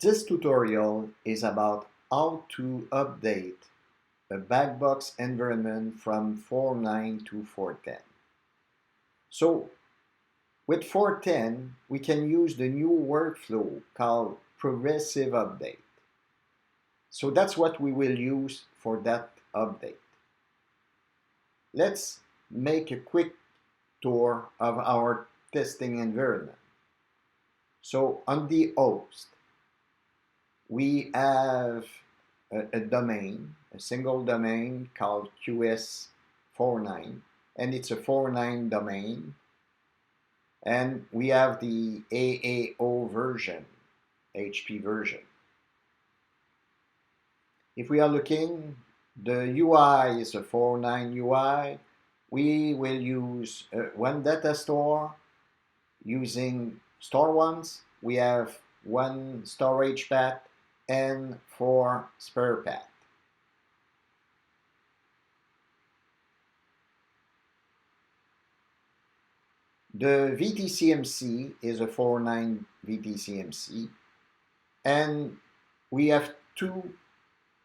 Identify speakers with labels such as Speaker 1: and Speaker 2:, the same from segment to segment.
Speaker 1: This tutorial is about how to update a BackBox environment from 4.9 to 4.10. So with 4.10, we can use the new workflow called progressive update. So that's what we will use for that update. Let's make a quick tour of our testing environment. So on the host, we have a domain, a single domain called QS49, and it's a 4.9 domain. And we have the AAO version, HP version. If we are looking, the UI is a 4.9 UI. We will use one data store using store ones. We have one storage path and 4 spare path. The VTCMC is a 4.9 VTCMC, and we have 2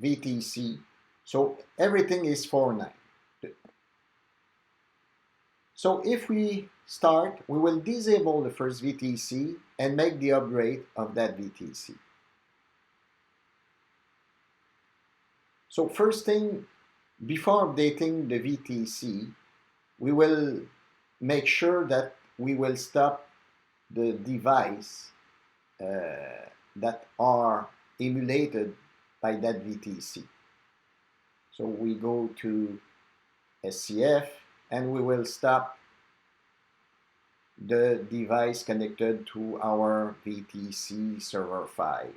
Speaker 1: VTC, so everything is 4.9. So if we start, we will disable the first VTC and make the upgrade of that VTC. So first thing, before updating the VTC, we will make sure that we will stop the device that are emulated by that VTC. So we go to SCF and we will stop the device connected to our VTC server 5.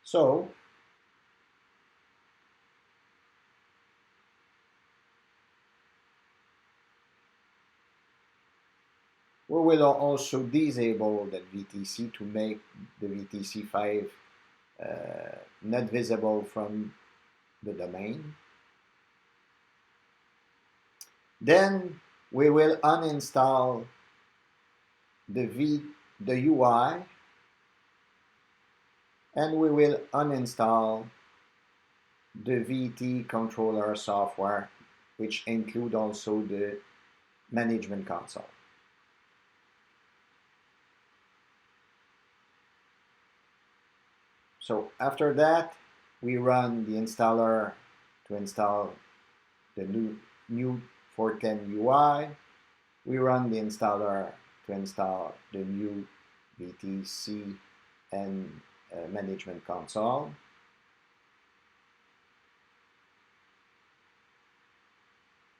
Speaker 1: So we will also disable that VTC to make the VTC 5 not visible from the domain. Then we will uninstall the UI, and we will uninstall the VT controller software, which include also the management console. So after that, we run the installer to install the new 4.10 UI. We run the installer to install the new VTC and management console.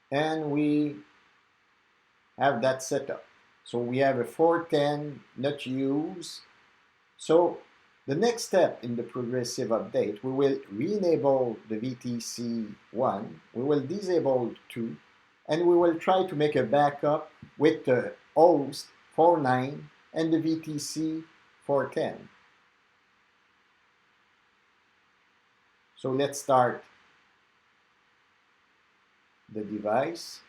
Speaker 1: And we have that set up. So we have a 4.10 not used. So the next step in the progressive update, we will re-enable the VTC1, we will disable 2, and we will try to make a backup with the host 4.9 and the VTC 4.10. So let's start the device.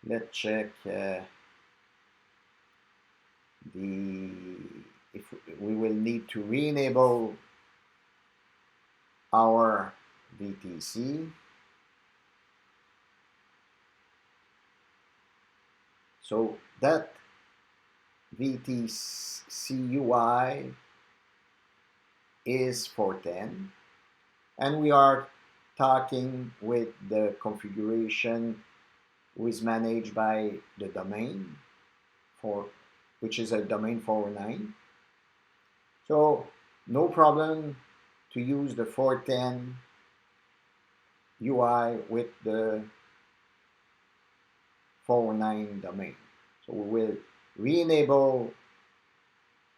Speaker 1: Let's check if we will need to re-enable our VTC. So that VTC UI is 4.10, and we are talking with the configuration who is managed by the domain which is a domain 4.9. So no problem to use the 4.10 UI with the 4.9 domain. So we will re-enable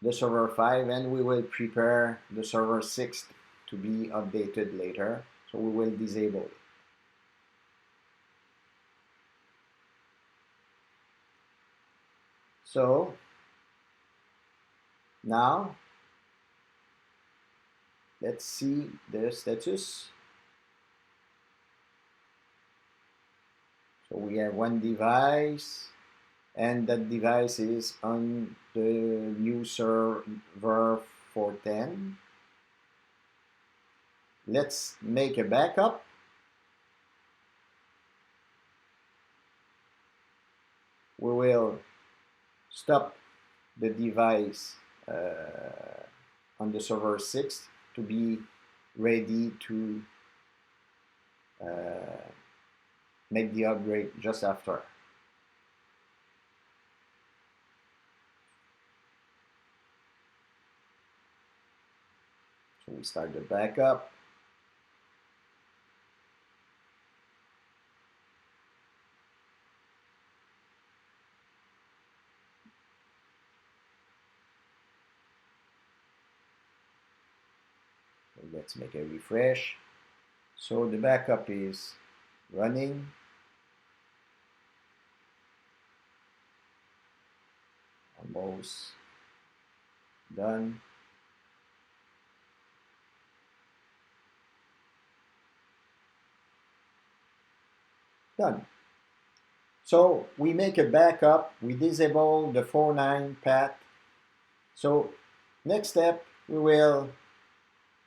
Speaker 1: the server 5 and we will prepare the server 6 to be updated later, so we will disable it. So now let's see the status. So we have one device, and that device is on the new server 410. Let's make a backup. We will stop the device on the server 6 to be ready to make the upgrade just after. So we start the backup. So let's make a refresh. So the backup is running. Almost done. Done. So we make a backup, we disable the 4.9 path. So next step, we will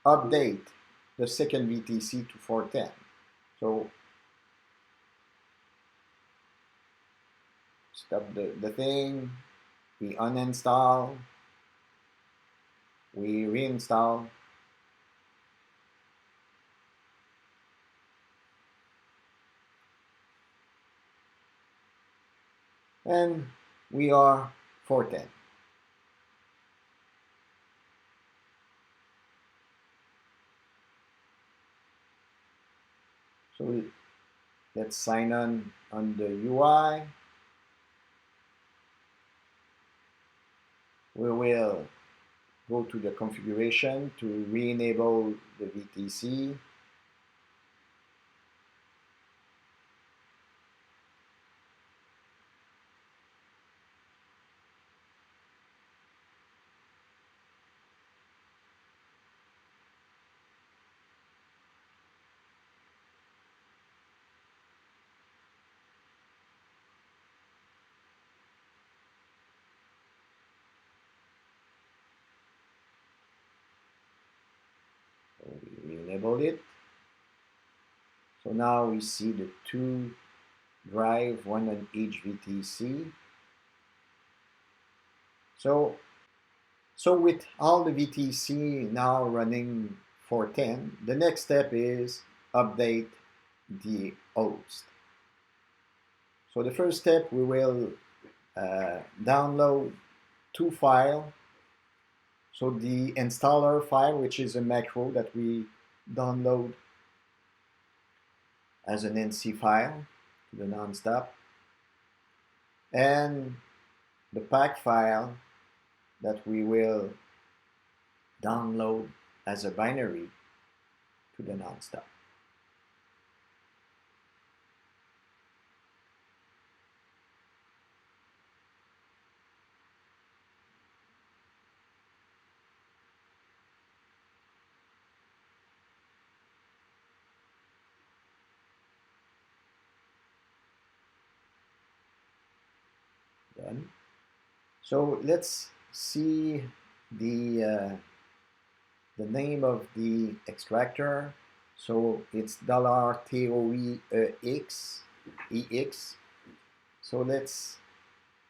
Speaker 1: update the second VTC to 410. So stop the thing, we uninstall, we reinstall, and we are 410. So let's sign on the UI. We will go to the configuration to re-enable the VTC. So we re-enable it. So now we see the two drive, one on each VTC. So with all the VTC now running 410, the next step is update the host. So the first step, we will download two files. So the installer file, which is a macro that we download as an NC file to the nonstop, and the pack file that we will download as a binary to the nonstop. Done. So let's see the name of the extractor. So it's $TOEX EX. So let's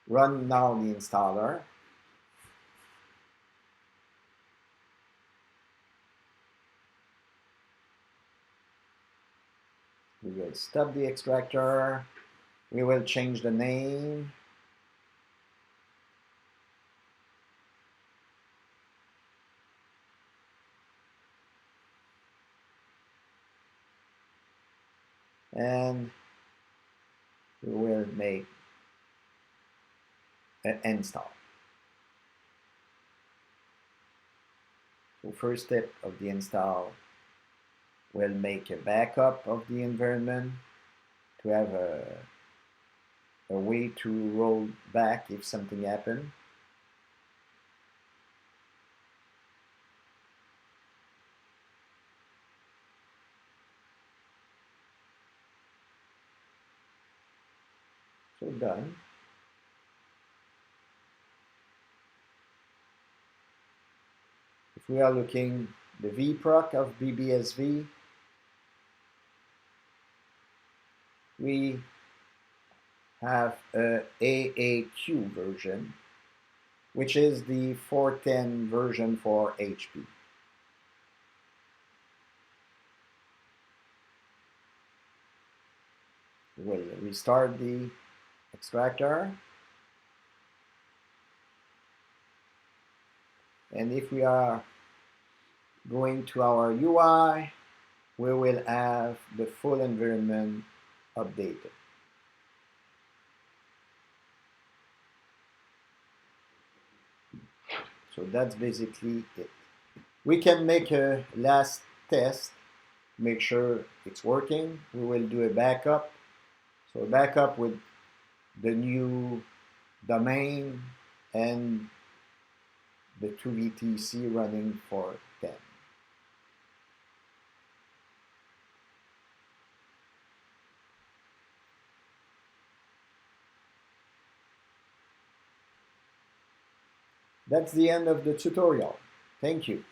Speaker 1: run now the installer. We will stop the extractor. We will change the name. And we will make an install. So first step of the install will make a backup of the environment to have a way to roll back if something happened. So done. If we are looking the vproc of BBSV, we have a AAQ version, which is the 410 version for HP. We'll restart the extractor. And if we are going to our UI, we will have the full environment updated. So that's basically it. We can make a last test, make sure it's working. We will do a backup. So a backup with the new domain and the 2VTC running for 10. That's the end of the tutorial. Thank you.